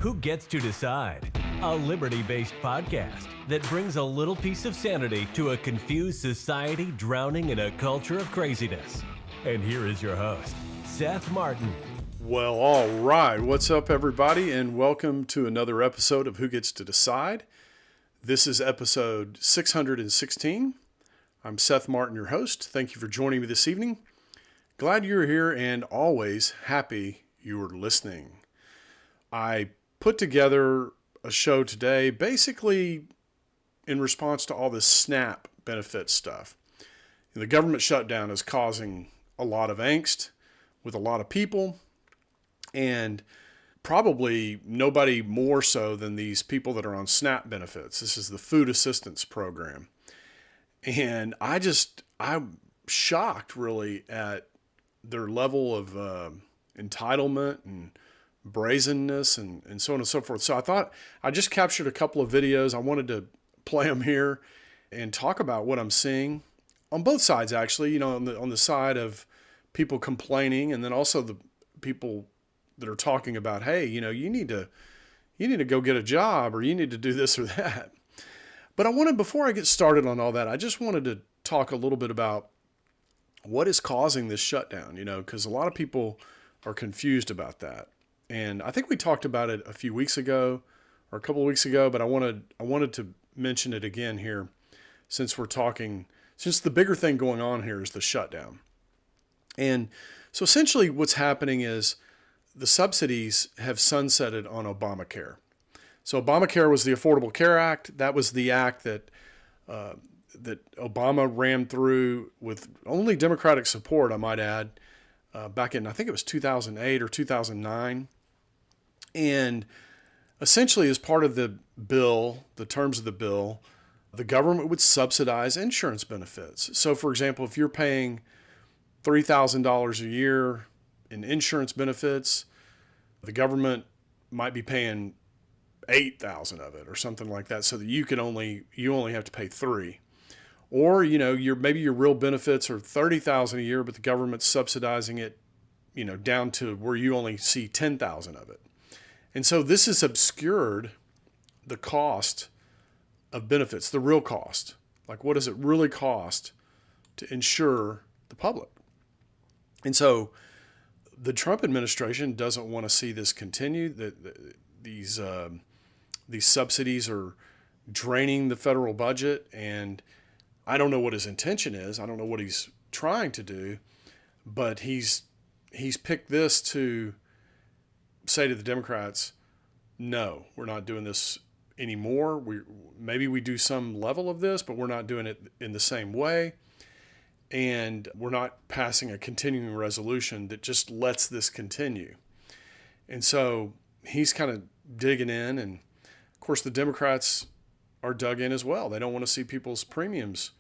Who Gets to Decide? A liberty-based podcast that brings a little piece of sanity to a confused society drowning in a culture of craziness. And here is your host, Seth Martin. Well, all right. What's up, everybody, and welcome to another episode of Who Gets to Decide. This is episode 616. I'm Seth Martin, your host. Thank you for joining me this evening. Glad you're here and always happy you are listening. I put together a show today basically in response to all this SNAP benefit stuff. The government shutdown is causing a lot of angst with a lot of people, and probably nobody more so than these people that are on SNAP benefits. This is the food assistance program. And I'm shocked really at their level of entitlement and brazenness and so on and so forth. So I thought I just captured a couple of videos. I wanted to play them here and talk about what I'm seeing on both sides, actually, on the side of people complaining, and then also the people that are talking about, hey, you need to go get a job, or you need to do this or that. But before I get started on all that, I just wanted to talk a little bit about what is causing this shutdown, because a lot of people are confused about that. And I think we talked about it a few weeks ago or a couple of weeks ago, but I wanted to mention it again here since the bigger thing going on here is the shutdown. And so essentially what's happening is the subsidies have sunsetted on Obamacare. So Obamacare was the Affordable Care Act. That was the act that Obama ran through with only Democratic support, I might add, back in, I think it was 2008 or 2009. And essentially, as part of the bill, the terms of the bill, the government would subsidize insurance benefits. So, for example, if you're paying $3,000 a year in insurance benefits, the government might be paying $8,000 of it or something like that, so that you only have to pay $3,000. Or, maybe your real benefits are $30,000 a year, but the government's subsidizing it, down to where you only see $10,000 of it. And so this has obscured the cost of benefits, the real cost. Like, what does it really cost to insure the public? And so the Trump administration doesn't want to see this continue. These subsidies are draining the federal budget, and I don't know what his intention is. I don't know what he's trying to do, but he's picked this to say to the Democrats, no, we're not doing this anymore. Maybe we do some level of this, but we're not doing it in the same way. And we're not passing a continuing resolution that just lets this continue. And so he's kind of digging in, and of course the Democrats are dug in as well. They don't want to see people's premiums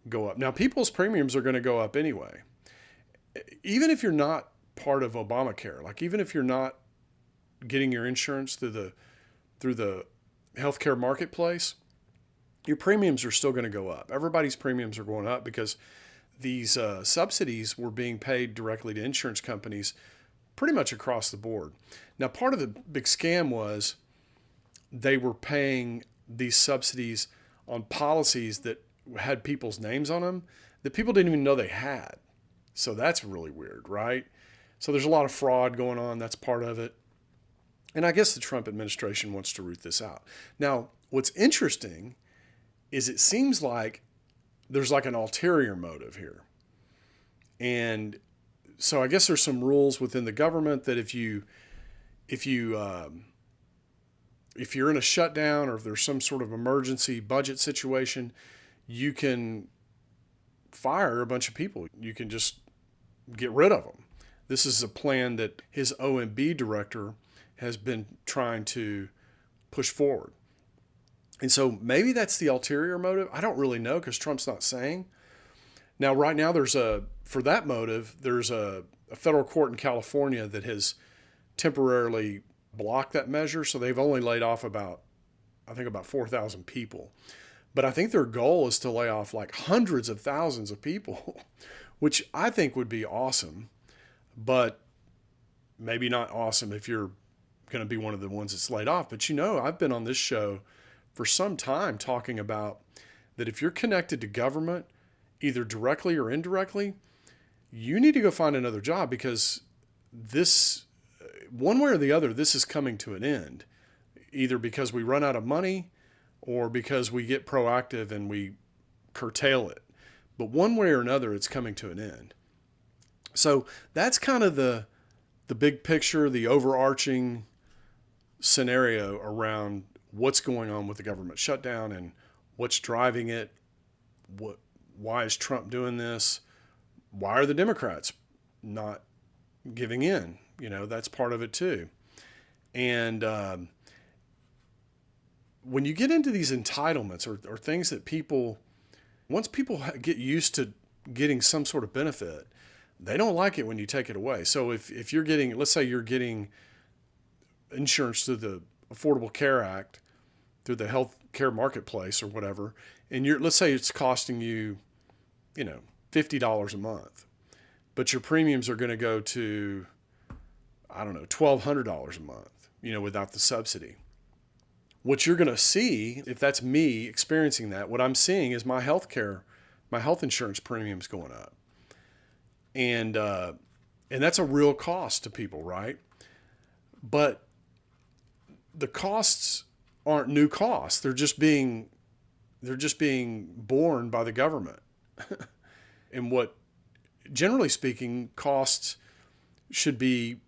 go up. Now, people's premiums are going to go up anyway. Even if you're not part of Obamacare, like even if you're not getting your insurance through the healthcare marketplace, your premiums are still going to go up. Everybody's premiums are going up because these subsidies were being paid directly to insurance companies pretty much across the board. Now, part of the big scam was they were paying these subsidies on policies that had people's names on them that people didn't even know they had. So that's really weird, right? So there's a lot of fraud going on. That's part of it. And I guess the Trump administration wants to root this out. Now, what's interesting is it seems like there's like an ulterior motive here. And so I guess there's some rules within the government that if you're in a shutdown, or if there's some sort of emergency budget situation, you can fire a bunch of people. You can just get rid of them. This is a plan that his OMB director has been trying to push forward. And so maybe that's the ulterior motive. I don't really know, because Trump's not saying. Now, right now, for that motive, there's a federal court in California that has temporarily blocked that measure. So they've only laid off about 4,000 people. But I think their goal is to lay off like hundreds of thousands of people, which I think would be awesome, but maybe not awesome if you're going to be one of the ones that's laid off. But I've been on this show for some time talking about that if you're connected to government, either directly or indirectly, you need to go find another job, because this, one way or the other, this is coming to an end, either because we run out of money or because we get proactive and we curtail it. But one way or another, it's coming to an end. So that's kind of the big picture, the overarching scenario around what's going on with the government shutdown and what's driving it. Why is Trump doing this? Why are the Democrats not giving in? That's part of it too. And when you get into these entitlements or things that once people get used to getting some sort of benefit, they don't like it when you take it away. So if you're getting, let's say you're getting insurance through the Affordable Care Act, through the health care marketplace or whatever, and let's say it's costing you, $50 a month, but your premiums are going to go to, I don't know, $1,200 a month, without the subsidy. What you're going to see, if that's me experiencing that, what I'm seeing is my health insurance premiums going up. And that's a real cost to people, right? But the costs aren't new costs. They're just being borne by the government. And what, generally speaking, costs should be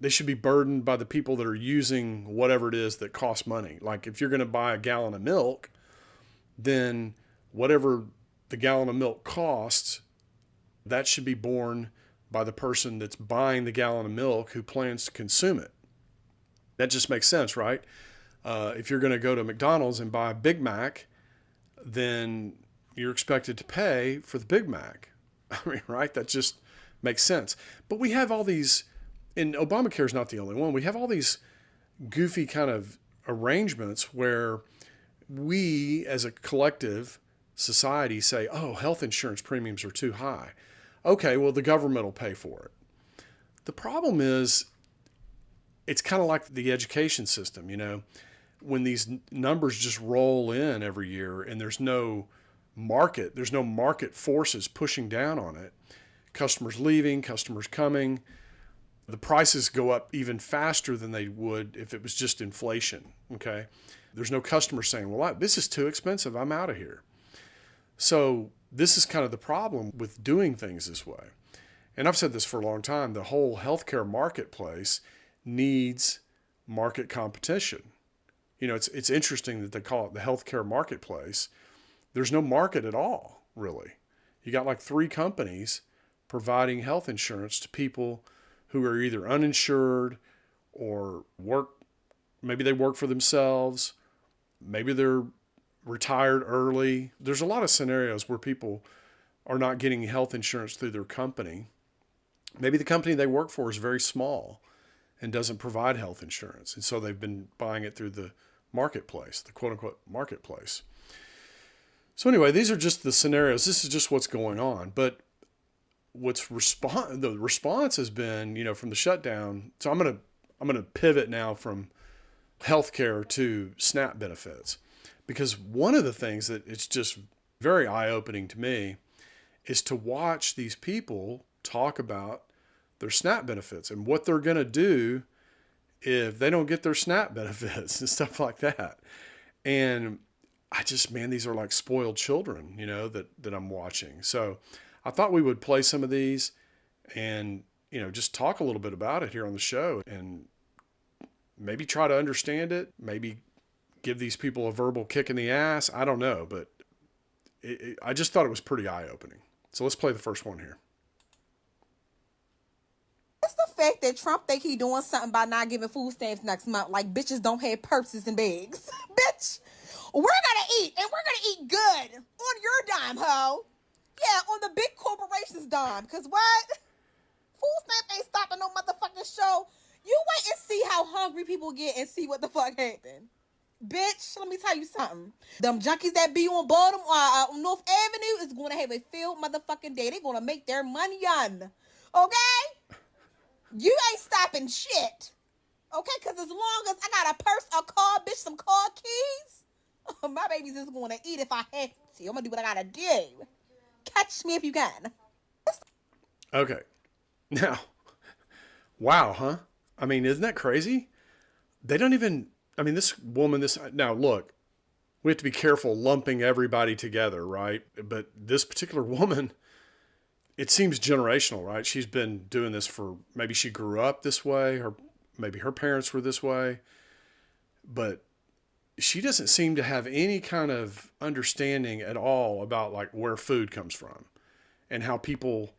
burdened by the people that are using whatever it is that costs money. Like if you're going to buy a gallon of milk, then whatever the gallon of milk costs, that should be borne by the person that's buying the gallon of milk who plans to consume it. That just makes sense, right? If you're going to go to McDonald's and buy a Big Mac, then you're expected to pay for the Big Mac. I mean, right? That just makes sense. But we have all these, and Obamacare is not the only one. We have all these goofy kind of arrangements where we as a collective society say, oh, health insurance premiums are too high. Okay, well, the government will pay for it. The problem is, it's kind of like the education system, when these numbers just roll in every year and there's no market forces pushing down on it. Customers leaving, customers coming. The prices go up even faster than they would if it was just inflation, okay? There's no customer saying, well, this is too expensive, I'm out of here. So this is kind of the problem with doing things this way. And I've said this for a long time, the whole healthcare marketplace needs market competition. It's interesting that they call it the healthcare marketplace. There's no market at all, really. You got like 3 companies providing health insurance to people who are either uninsured or maybe they work for themselves, maybe they're retired early. There's a lot of scenarios where people are not getting health insurance through their company. Maybe the company they work for is very small and doesn't provide health insurance. And so they've been buying it through the marketplace, the quote unquote marketplace. So anyway, these are just the scenarios. This is just what's going on. But the response has been, from the shutdown. So I'm going to pivot now from healthcare to SNAP benefits, because one of the things that it's just very eye-opening to me is to watch these people talk about their SNAP benefits and what they're going to do if they don't get their SNAP benefits and stuff like that. And these are like spoiled children, that I'm watching. So I thought we would play some of these and, just talk a little bit about it here on the show and maybe try to understand it, maybe give these people a verbal kick in the ass. I don't know, but I just thought it was pretty eye-opening. So let's play the first one here. It's the fact that Trump think he doing something by not giving food stamps next month, like bitches don't have purses and bags. Bitch, we're gonna eat, and we're gonna eat good on your dime, ho. Yeah, on the big corporation's dime. Because what? Food stamps ain't stopping no motherfucking show. You wait and see how hungry people get and see what the fuck happen. Bitch, let me tell you something. Them junkies that be on North Avenue is going to have a field motherfucking day. They're going to make their money on. Okay? You ain't stopping shit. Okay, because as long as I got a purse, a car, bitch, some car keys, my baby's just going to eat if I have to. I'm going to do what I got to do. Catch me if you can. Okay. Now, wow, huh? I mean, isn't that crazy? They don't even, I mean, this woman, now look, we have to be careful lumping everybody together, right? But this particular woman, it seems generational, right? She's been doing this for, maybe she grew up this way, or maybe her parents were this way, but she doesn't seem to have any kind of understanding at all about like where food comes from and how people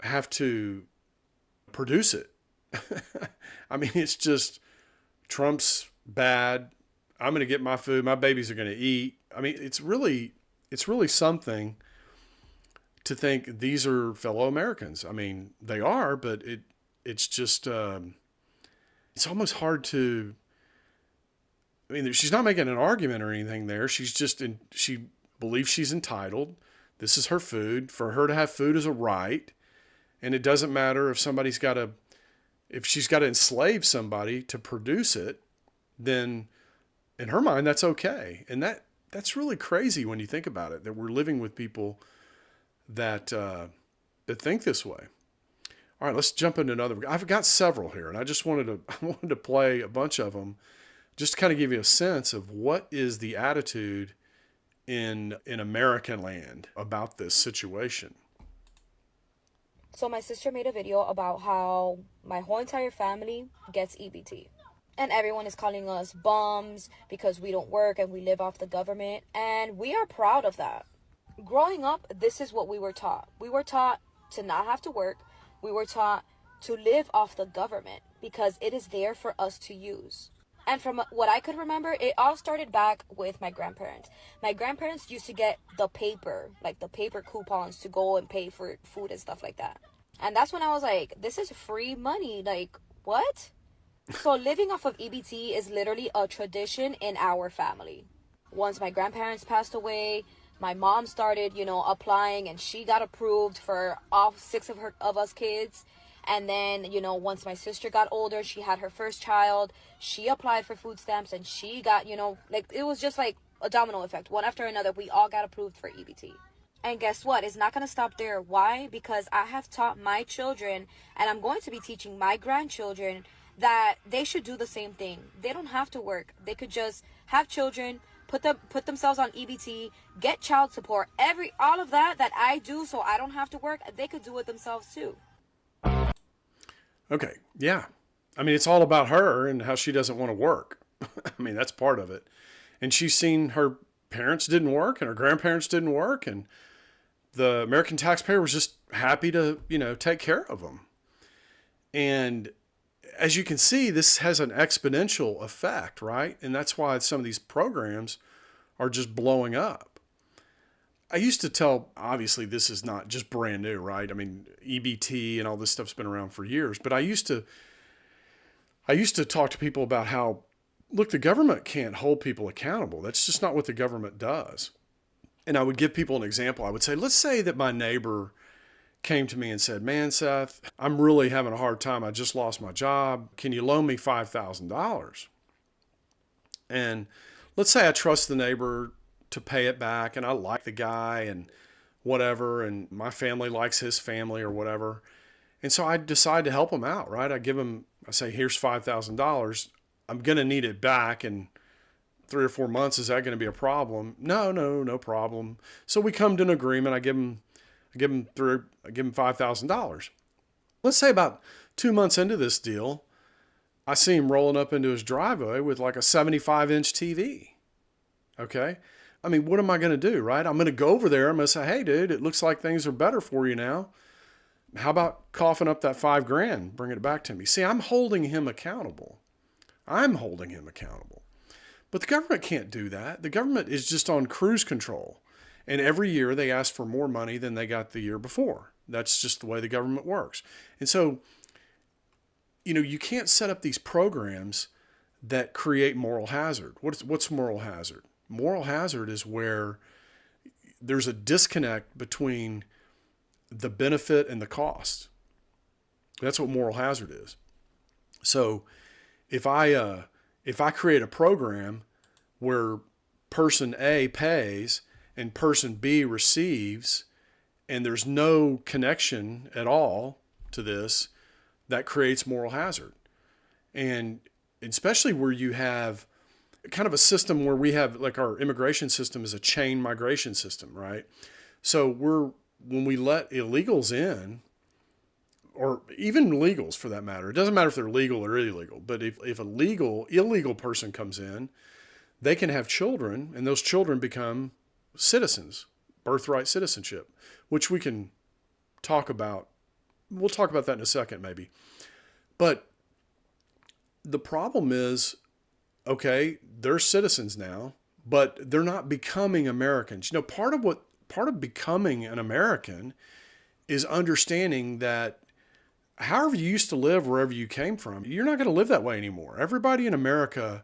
have to produce it. I mean, it's just Trump's bad. I'm going to get my food. My babies are going to eat. I mean, it's really something to think these are fellow Americans. I mean, they are, but it's just, it's almost hard to, I mean, she's not making an argument or anything there. She's just, she believes she's entitled. This is her food. For her to have food is a right. And it doesn't matter if if she's got to enslave somebody to produce it, then in her mind, that's okay. And that's really crazy when you think about it, that we're living with people that think this way. All right, let's jump into another. I've got several here, and I wanted to play a bunch of them just to kind of give you a sense of what is the attitude in American land about this situation. So my sister made a video about how my whole entire family gets EBT. And everyone is calling us bums because we don't work and we live off the government. And we are proud of that. Growing up, this is what we were taught. We were taught to not have to work. We were taught to live off the government because it is there for us to use. And from what I could remember, it all started back with my grandparents. My grandparents used to get the paper coupons to go and pay for food and stuff like that. And that's when I was like, this is free money. Like, what? So living off of EBT is literally a tradition in our family. Once my grandparents passed away, my mom started, applying, and she got approved for all 6 of us kids. And then, once my sister got older, she had her first child, she applied for food stamps, and she got, it was just like a domino effect. One after another, we all got approved for EBT. And guess what? It's not going to stop there. Why? Because I have taught my children, and I'm going to be teaching my grandchildren, that they should do the same thing. They don't have to work. They could just have children, put themselves on EBT, get child support, all of that I do so I don't have to work, they could do it themselves too. Okay, yeah. I mean, it's all about her and how she doesn't want to work. I mean, that's part of it. And she's seen her parents didn't work and her grandparents didn't work, and the American taxpayer was just happy to, take care of them. And as you can see, this has an exponential effect, right? And that's why some of these programs are just blowing up. I used to tell, obviously this is not just brand new, right? I mean, EBT and all this stuff's been around for years, but I used to talk to people about how, look, the government can't hold people accountable. That's just not what the government does. And I would give people an example. I would say, let's say that my neighbor came to me and said, man, Seth, I'm really having a hard time. I just lost my job. Can you loan me $5,000? And let's say I trust the neighbor to pay it back, and I like the guy and whatever, and my family likes his family or whatever. And so I decide to help him out, right? I say, here's $5,000. I'm going to need it back in 3 or 4 months. Is that going to be a problem? No problem. So we come to an agreement. I give him $5,000. Let's say about 2 months into this deal, I see him rolling up into his driveway with like a 75-inch TV. Okay. I mean, what am I going to do, right? I'm going to go over there. I'm going to say, hey, dude, it looks like things are better for you now. How about coughing up that $5,000, bringing it back to me? See, I'm holding him accountable. But the government can't do that. The government is just on cruise control. And every year they ask for more money than they got the year before. That's just the way the government works. And so, you can't set up these programs that create moral hazard. What's moral hazard? Moral hazard is where there's a disconnect between the benefit and the cost. That's what moral hazard is. So If I create a program where person A pays and person B receives, and there's no connection at all to this, that creates moral hazard. And especially where you have kind of a system where we have, like, our immigration system is a chain migration system, right? So when we let illegals in, or even legals for that matter, it doesn't matter if they're legal or illegal, but if a illegal person comes in, they can have children, and those children become citizens, birthright citizenship, which we can talk about. We'll talk about that in a second, maybe. But the problem is, okay, they're citizens now, but they're not becoming Americans. You know, part of becoming an American is understanding that however you used to live wherever you came from, you're not going to live that way anymore. Everybody in America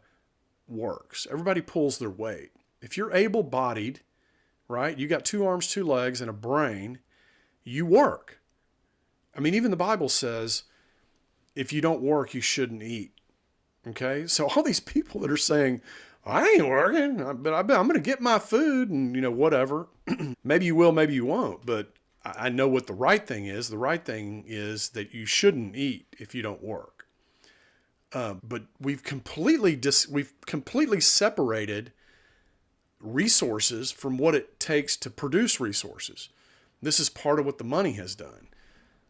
works. Everybody pulls their weight. If you're able-bodied, right, you got 2 arms, 2 legs, and a brain, you work. I mean, even the Bible says, if you don't work, you shouldn't eat. Okay? So all these people that are saying, I ain't working, but I'm going to get my food and, whatever. Maybe you will, maybe you won't, but I know what the right thing is. The right thing is that you shouldn't eat if you don't work. But we've completely separated resources from what it takes to produce resources. This is part of what the money has done.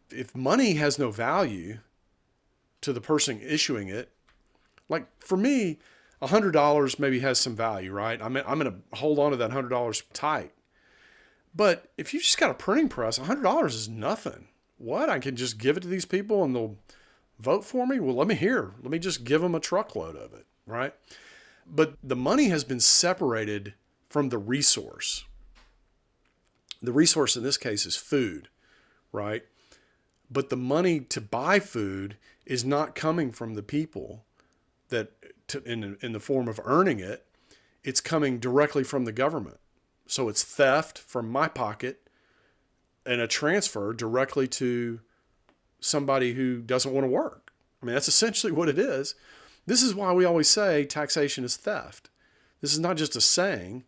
If money has no value to the person issuing it, like for me, $100 maybe has some value, right? I'm going to hold on to that $100 tight. But if you just got a printing press, $100 is nothing. What? I can just give it to these people and they'll vote for me? Well, let me just give them a truckload of it, right? But the money has been separated from the resource. The resource in this case is food, right? But the money to buy food is not coming from the people in the form of earning it. It's coming directly from the government. So it's theft from my pocket and a transfer directly to somebody who doesn't want to work. I mean, that's essentially what it is. This is why we always say taxation is theft. This is not just a saying.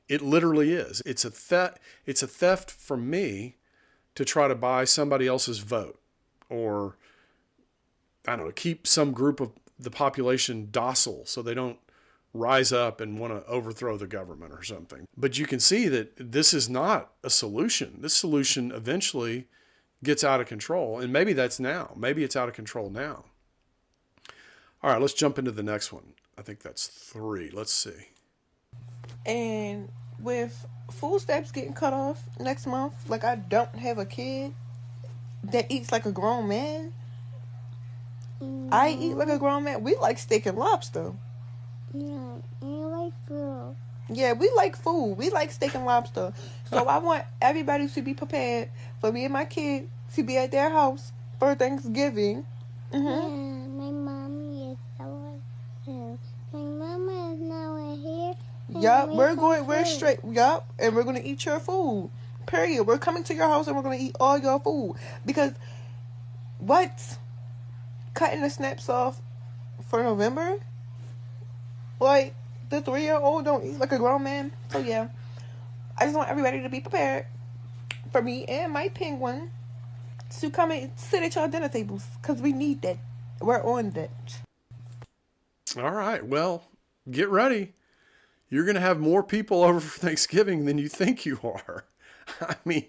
It literally is. It's a theft from me to try to buy somebody else's vote, or, I don't know, keep some group of the population docile so they don't rise up and want to overthrow the government or something. But you can see that this is not a solution. This solution eventually gets out of control. And maybe that's now. Maybe it's out of control now. All right, let's jump into the next one. I think that's 3. Let's see. And with food stamps getting cut off next month, like, I don't have a kid that eats like a grown man. I eat like a grown man. We like steak and lobster. Yeah, you like food. Yeah, we like food. We like steak and lobster. So I want everybody to be prepared for me and my kid to be at their house for Thanksgiving. Yeah, my mommy is over here. My mama is now here. Yup, we're straight. Yup, and we're gonna eat your food. Period. We're coming to your house and we're gonna eat all your food. Because what's cutting the snaps off for November? Like, the 3-year-old don't eat like a grown man. So yeah, I just want everybody to be prepared for me and my penguin to come and sit at your dinner tables, because we need that. We're on that. All right. Well, get ready. You're going to have more people over for Thanksgiving than you think you are. I mean,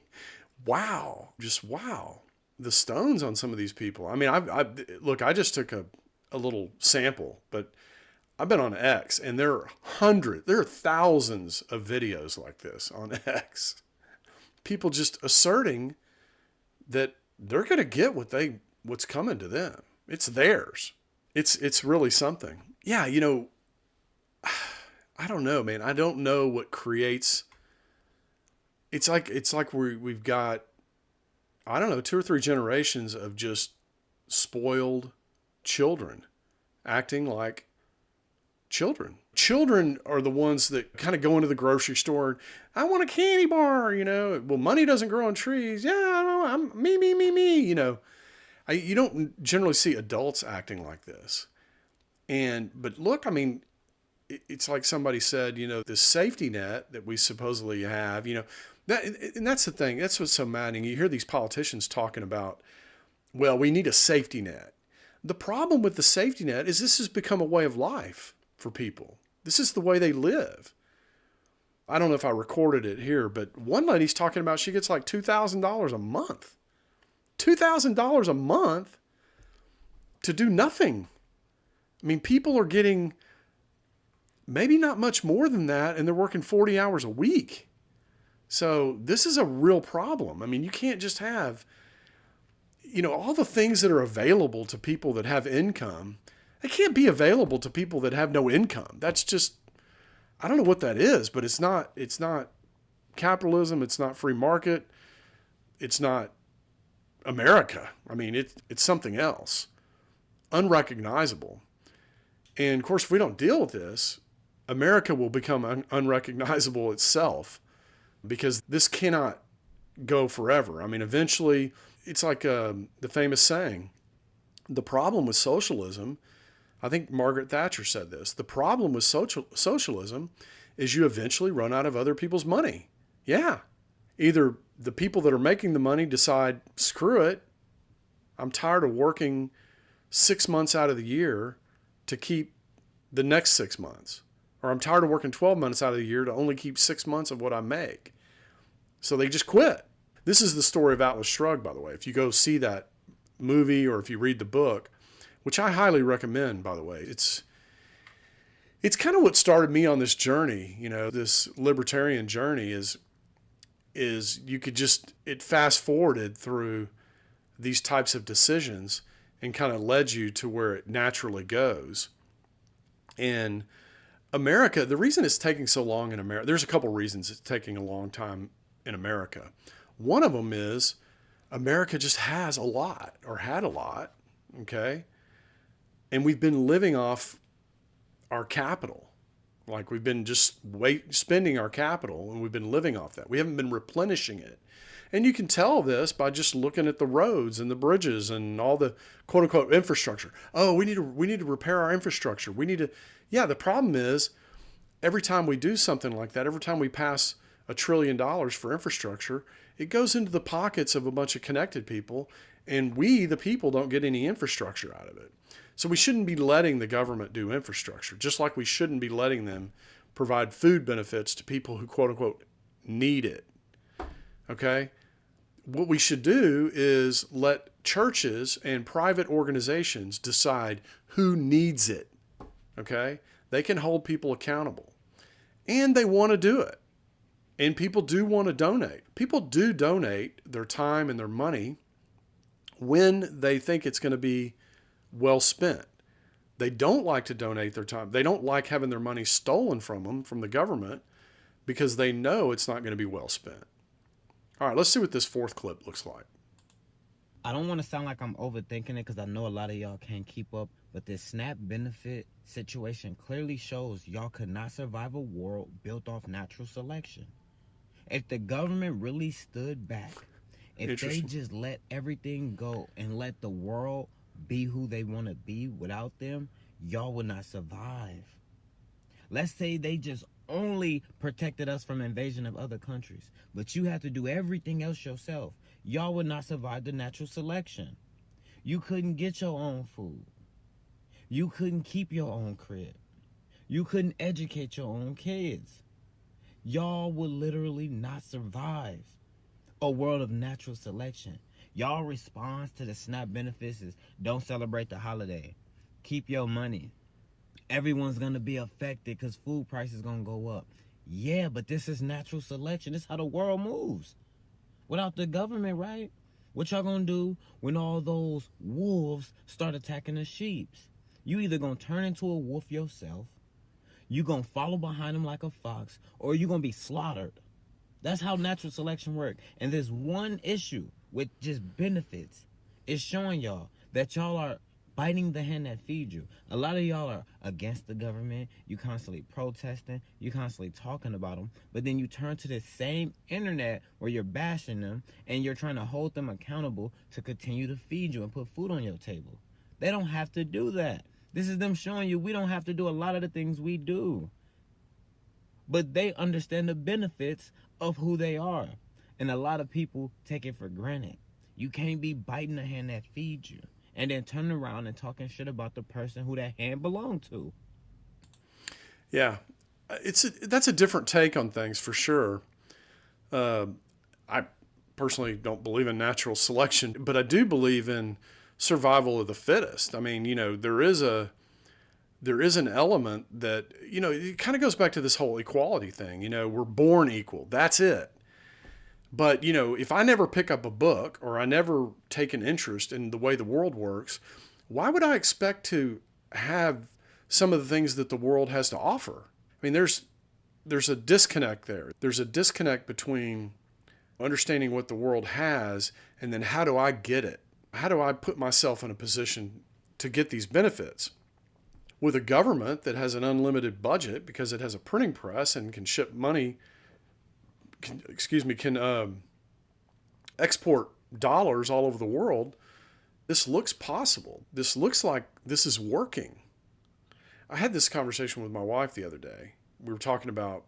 wow. Just wow. The stones on some of these people. I mean, I just took a little sample, but I've been on X, and there are thousands of videos like this on X. People just asserting that they're going to get what's coming to them. It's theirs. It's really something. Yeah, I don't know, man. I don't know what creates. It's like we've got, I don't know, 2 or 3 generations of just spoiled children acting like children. Children are the ones that kind of go into the grocery store and, I want a candy bar, Well, money doesn't grow on trees. Yeah, I know. I'm me. You don't generally see adults acting like this. But look, I mean, it's like somebody said, this safety net that we supposedly have, and that's the thing. That's what's so maddening. You hear these politicians talking about, well, we need a safety net. The problem with the safety net is this has become a way of life for people. This is the way they live. I don't know if I recorded it here, but one lady's talking about she gets like $2,000 a month. $2,000 a month to do nothing. I mean, people are getting maybe not much more than that, and they're working 40 hours a week. So this is a real problem. I mean, you can't just have, all the things that are available to people that have income. They can't be available to people that have no income. That's just, I don't know what that is, but it's not capitalism. It's not free market. It's not America. I mean, it's something else, unrecognizable. And of course, if we don't deal with this, America will become unrecognizable itself, because this cannot go forever. I mean, eventually, it's like the famous saying, the problem with socialism, I think Margaret Thatcher said this, the problem with socialism is you eventually run out of other people's money. Yeah. Either the people that are making the money decide, screw it, I'm tired of working 6 months out of the year to keep the next 6 months. Or I'm tired of working 12 months out of the year to only keep 6 months of what I make. So they just quit. This is the story of Atlas Shrugged, by the way. If you go see that movie or if you read the book, which I highly recommend, by the way, it's kind of what started me on this journey. This libertarian journey is you could just, it fast forwarded through these types of decisions and kind of led you to where it naturally goes. And America, the reason it's taking so long in America, there's a couple reasons it's taking a long time in America. One of them is America just has a lot, or had a lot, okay? And we've been living off our capital. Like we've been just spending our capital, and we've been living off that. We haven't been replenishing it. And you can tell this by just looking at the roads and the bridges and all the quote unquote infrastructure. Oh, we need to repair our infrastructure. Yeah, the problem is every time we do something like that, every time we pass $1 trillion for infrastructure, it goes into the pockets of a bunch of connected people, and we, the people, don't get any infrastructure out of it. So we shouldn't be letting the government do infrastructure, just like we shouldn't be letting them provide food benefits to people who quote unquote need it. Okay? What we should do is let churches and private organizations decide who needs it. Okay? They can hold people accountable. And they want to do it. And people do want to donate. People do donate their time and their money when they think it's going to be well spent. They don't like to donate their time. They don't like having their money stolen from them, from the government, because they know it's not going to be well spent. All right, let's see what this fourth clip looks like. I don't want to sound like I'm overthinking it, because I know a lot of y'all can't keep up, but this SNAP benefit situation clearly shows y'all could not survive a world built off natural selection. If the government really stood back, if they just let everything go and let the world be who they want to be without them, y'all would not survive. Let's say they just only protected us from invasion of other countries, but you have to do everything else yourself. Y'all would not survive the natural selection. You couldn't get your own food. You couldn't keep your own crib. You couldn't educate your own kids. Y'all would literally not survive a world of natural selection. Y'all response to the SNAP benefits is don't celebrate the holiday. Keep your money. Everyone's going to be affected because food prices going to go up. Yeah, but this is natural selection. This is how the world moves. Without the government, right? What y'all going to do when all those wolves start attacking the sheeps? You either going to turn into a wolf yourself, you going to follow behind them like a fox, or you going to be slaughtered. That's how natural selection works. And there's one issue with just benefits. It's showing y'all that y'all are biting the hand that feeds you. A lot of y'all are against the government. You constantly protesting. You constantly talking about them. But then you turn to the same internet where you're bashing them and you're trying to hold them accountable to continue to feed you and put food on your table. They don't have to do that. This is them showing you we don't have to do a lot of the things we do. But they understand the benefits of who they are. And a lot of people take it for granted. You can't be biting the hand that feeds you and then turning around and talking shit about the person who that hand belonged to. Yeah, that's a different take on things for sure. I personally don't believe in natural selection, but I do believe in survival of the fittest. I mean, there is an element that, it kind of goes back to this whole equality thing. We're born equal. That's it. But, if I never pick up a book or I never take an interest in the way the world works, why would I expect to have some of the things that the world has to offer? I mean, there's a disconnect there. There's a disconnect between understanding what the world has and then how do I get it? How do I put myself in a position to get these benefits? With a government that has an unlimited budget because it has a printing press and can ship money, can export dollars all over the world, this looks possible. This looks like this is working. I had this conversation with my wife the other day. We were talking about,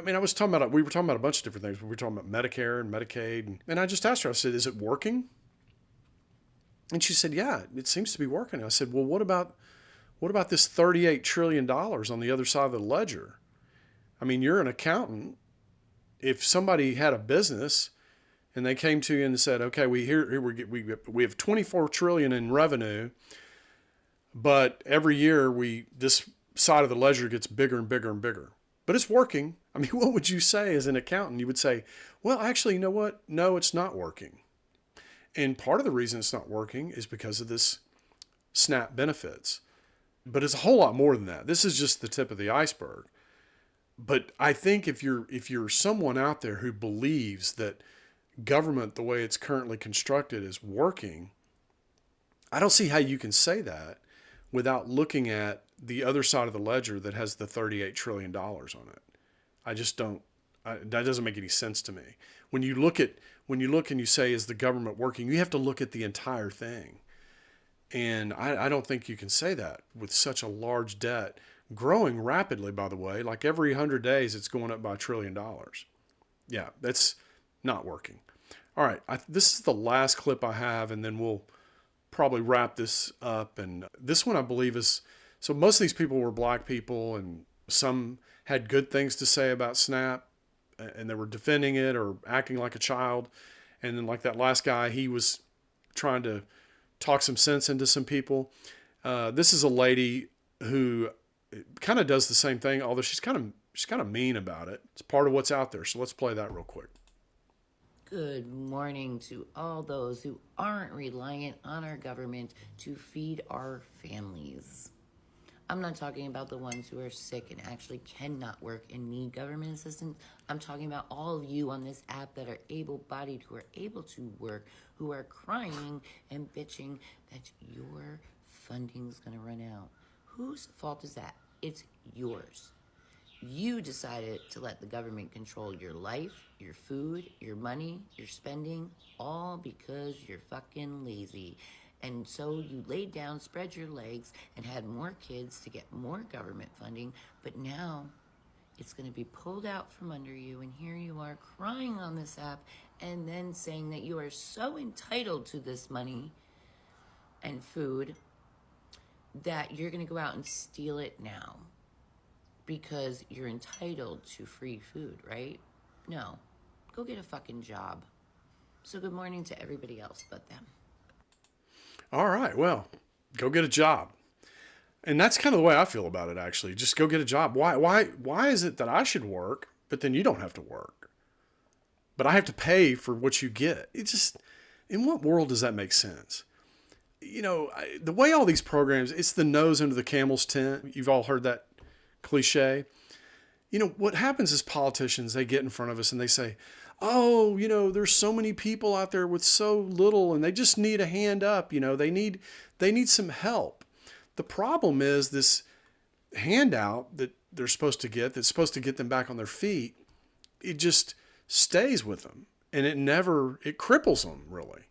we were talking about a bunch of different things. We were talking about Medicare and Medicaid. And I just asked her, I said, is it working? And she said, yeah, it seems to be working. I said, well, what about this $38 trillion on the other side of the ledger? I mean, you're an accountant. If somebody had a business and they came to you and said, okay, we have 24 trillion in revenue, but every year this side of the ledger gets bigger and bigger and bigger, but it's working. I mean, what would you say as an accountant? You would say, well, actually, you know what? No, it's not working. And part of the reason it's not working is because of this SNAP benefits. But it's a whole lot more than that. This is just the tip of the iceberg. But I think if you're someone out there who believes that government, the way it's currently constructed, is working, I don't see how you can say that without looking at the other side of the ledger that has the $38 trillion on it. I just don't. That doesn't make any sense to me. When you look and you say, is the government working? You have to look at the entire thing. And I don't think you can say that with such a large debt, growing rapidly, by the way. Like every 100 days, it's going up by $1 trillion. Yeah, that's not working. All right, this is the last clip I have, and then we'll probably wrap this up. And this one, I believe, is, so most of these people were black people, and some had good things to say about SNAP, and they were defending it or acting like a child. And then like that last guy, he was trying to talk some sense into some people. This is a lady who kind of does the same thing, although she's kind of mean about it. It's part of what's out there. So let's play that real quick. Good morning to all those who aren't reliant on our government to feed our families. I'm not talking about the ones who are sick and actually cannot work and need government assistance. I'm talking about all of you on this app that are able-bodied, who are able to work, who are crying and bitching that your funding's gonna run out. Whose fault is that? It's yours. You decided to let the government control your life, your food, your money, your spending, all because you're fucking lazy. And so you laid down, spread your legs, and had more kids to get more government funding. But now it's going to be pulled out from under you. And here you are crying on this app and then saying that you are so entitled to this money and food that you're going to go out and steal it now because you're entitled to free food, right? No. Go get a fucking job. So good morning to everybody else but them. All right, well, go get a job. And that's kind of the way I feel about it, actually. Just go get a job. Why is it that I should work, but then you don't have to work? But I have to pay for what you get. It just, in what world does that make sense? The way all these programs, it's the nose under the camel's tent. You've all heard that cliche. What happens is politicians, they get in front of us and they say, oh, there's so many people out there with so little and they just need a hand up. They need some help. The problem is this handout that they're supposed to get, that's supposed to get them back on their feet, it just stays with them and it cripples them, really.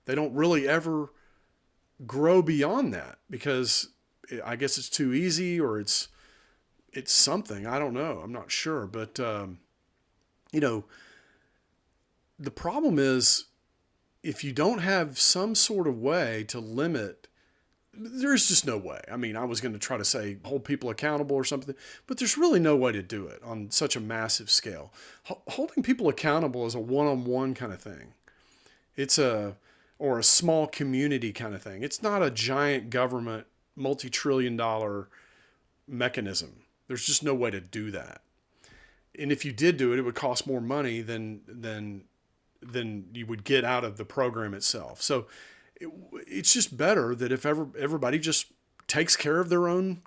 They don't really ever grow beyond that because I guess it's too easy or it's something. I don't know. I'm not sure. But, you know, the problem is if you don't have some sort of way to limit, there's just no way. I mean, I was going to try to say hold people accountable or something, but there's really no way to do it on such a massive scale. Holding people accountable is a one-on-one kind of thing. Or a small community kind of thing. It's not a giant government, multi-trillion-dollar mechanism. There's just no way to do that. And if you did do it, it would cost more money than you would get out of the program itself. So it's just better that if everybody just takes care of their own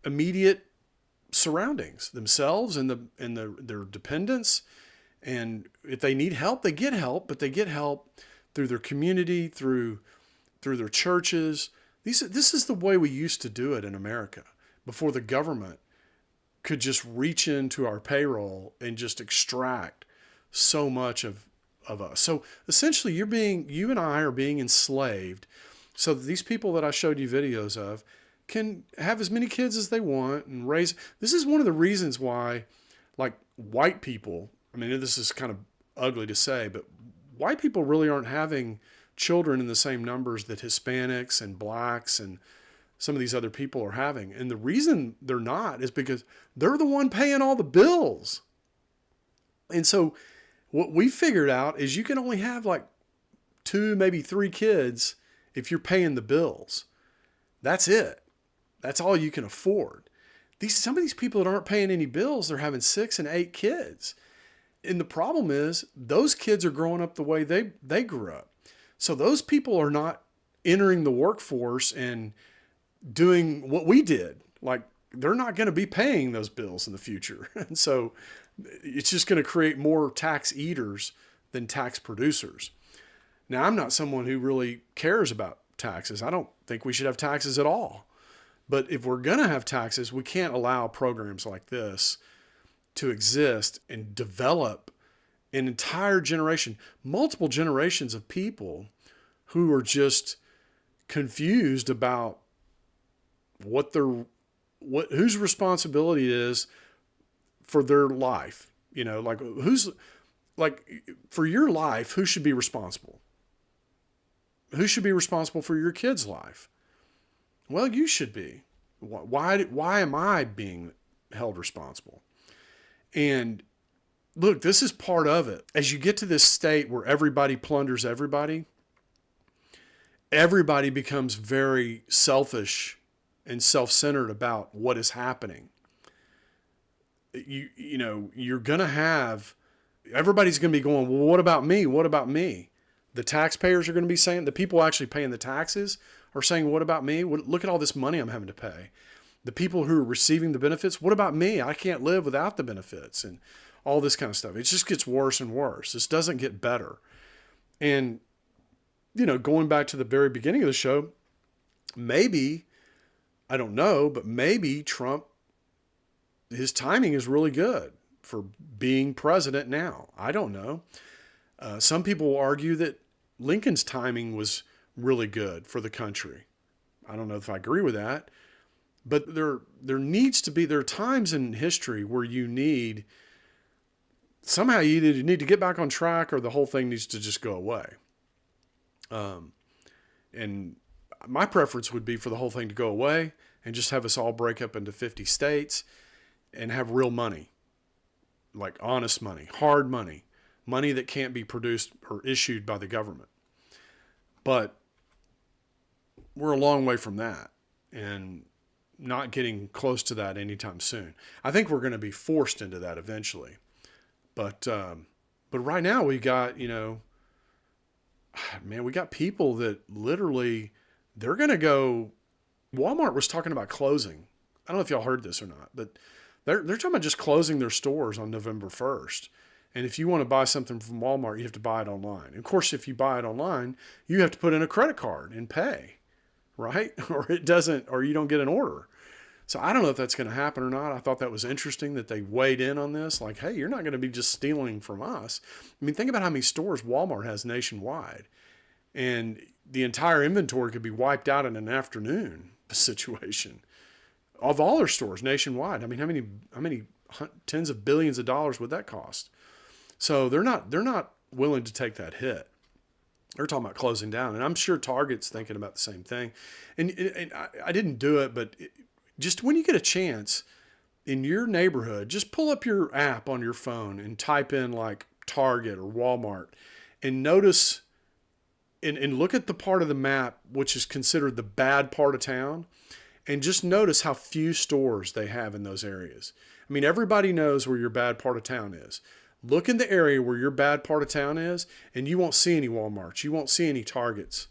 immediate surroundings, themselves and their dependents. And if they need help, they get help, but they get help through their community, through their churches. This is the way we used to do it in America before the government could just reach into our payroll and just extract so much of us. So essentially you and I are being enslaved so that these people that I showed you videos of can have as many kids as they want and raise. This is one of the reasons why, like, white people, I mean, this is kind of ugly to say, but white people really aren't having children in the same numbers that Hispanics and blacks and some of these other people are having. And the reason they're not is because they're the one paying all the bills. And so what we figured out is you can only have like 2, maybe 3 kids if you're paying the bills. That's it. That's all you can afford. Some of these people that aren't paying any bills, they're having 6 and 8 kids. And the problem is those kids are growing up the way they grew up. So those people are not entering the workforce and doing what we did. Like, they're not going to be paying those bills in the future. And so it's just going to create more tax eaters than tax producers. Now, I'm not someone who really cares about taxes. I don't think we should have taxes at all. But if we're going to have taxes, we can't allow programs like this to exist and develop an entire generation, multiple generations of people who are just confused about whose responsibility it is for their life. You know, for your life, who should be responsible? Who should be responsible for your kid's life? Well, you should be. Why am I being held responsible? And look, this is part of it. As you get to this state where everybody plunders everybody becomes very selfish and self-centered about what is happening. You know, you're going to have, everybody's going to be going, well, what about me? What about me? The taxpayers are going to be saying, the people actually paying the taxes are saying, what about me? Look at all this money I'm having to pay. The people who are receiving the benefits, what about me? I can't live without the benefits and all this kind of stuff. It just gets worse and worse. This doesn't get better. And, you know, going back to the very beginning of the show, maybe, I don't know, but maybe Trump, his timing is really good for being president now. I don't know. Some people will argue that Lincoln's timing was really good for the country. I don't know if I agree with that. But there are times in history where you need, somehow you either need to get back on track or the whole thing needs to just go away. And my preference would be for the whole thing to go away and just have us all break up into 50 states and have real money, like honest money, hard money, money that can't be produced or issued by the government. But we're a long way from that. And not getting close to that anytime soon. I think we're going to be forced into that eventually. But right now we got, you know, man, we got people that literally, they're going to go, Walmart was talking about closing. I don't know if y'all heard this or not, but they're talking about just closing their stores on November 1st. And if you want to buy something from Walmart, you have to buy it online. Of course, if you buy it online, you have to put in a credit card and pay, right? Or you don't get an order. So I don't know if that's going to happen or not. I thought that was interesting that they weighed in on this. Like, hey, you're not going to be just stealing from us. I mean, think about how many stores Walmart has nationwide. And the entire inventory could be wiped out in an afternoon situation of all their stores nationwide. I mean, how many tens of billions of dollars would that cost? So they're not willing to take that hit. They're talking about closing down, and I'm sure Target's thinking about the same thing. And I didn't do it, but just when you get a chance in your neighborhood, just pull up your app on your phone and type in like Target or Walmart, and notice and look at the part of the map which is considered the bad part of town, and just notice how few stores they have in those areas. I mean, everybody knows where your bad part of town is. Look in the area where your bad part of town is, and you won't see any Walmarts. You won't see any Targets.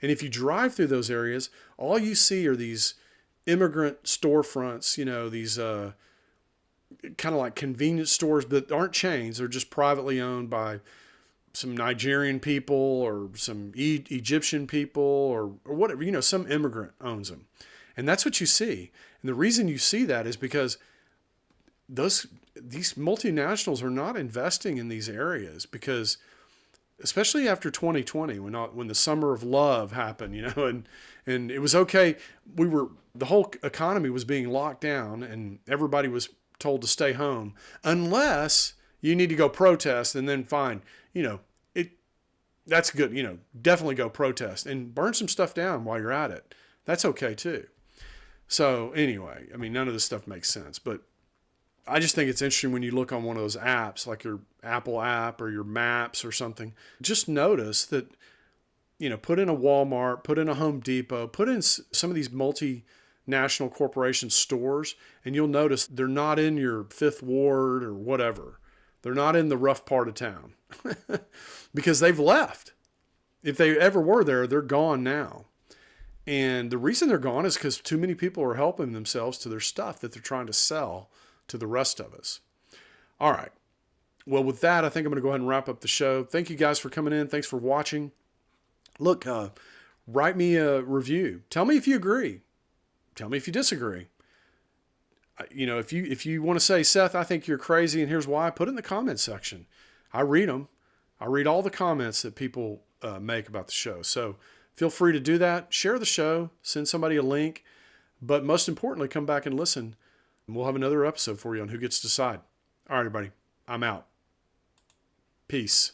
And if you drive through those areas, all you see are these immigrant storefronts, you know, these kind of like convenience stores that aren't chains. They're just privately owned by some Nigerian people or some Egyptian people or whatever, you know, some immigrant owns them. And that's what you see. And the reason you see that is because these multinationals are not investing in these areas, because especially after 2020, when the summer of love happened, you know, and it was okay. The whole economy was being locked down and everybody was told to stay home unless you need to go protest, and then fine, you know, that's good. You know, definitely go protest and burn some stuff down while you're at it. That's okay too. So anyway, I mean, none of this stuff makes sense, but I just think it's interesting when you look on one of those apps, like your Apple app or your Maps or something, just notice that, you know, put in a Walmart, put in a Home Depot, put in some of these multinational corporation stores, and you'll notice they're not in your Fifth Ward or whatever. They're not in the rough part of town because they've left. If they ever were there, they're gone now. And the reason they're gone is because too many people are helping themselves to their stuff that they're trying to sell to the rest of us. All right. Well, with that, I think I'm going to go ahead and wrap up the show. Thank you guys for coming in. Thanks for watching. Look, write me a review. Tell me if you agree. Tell me if you disagree. You know, if you want to say, Seth, I think you're crazy and here's why, put it in the comments section. I read them. I read all the comments that people make about the show. So feel free to do that. Share the show. Send somebody a link. But most importantly, come back and listen. We'll have another episode for you on Who Gets to Decide. All right, everybody. I'm out. Peace.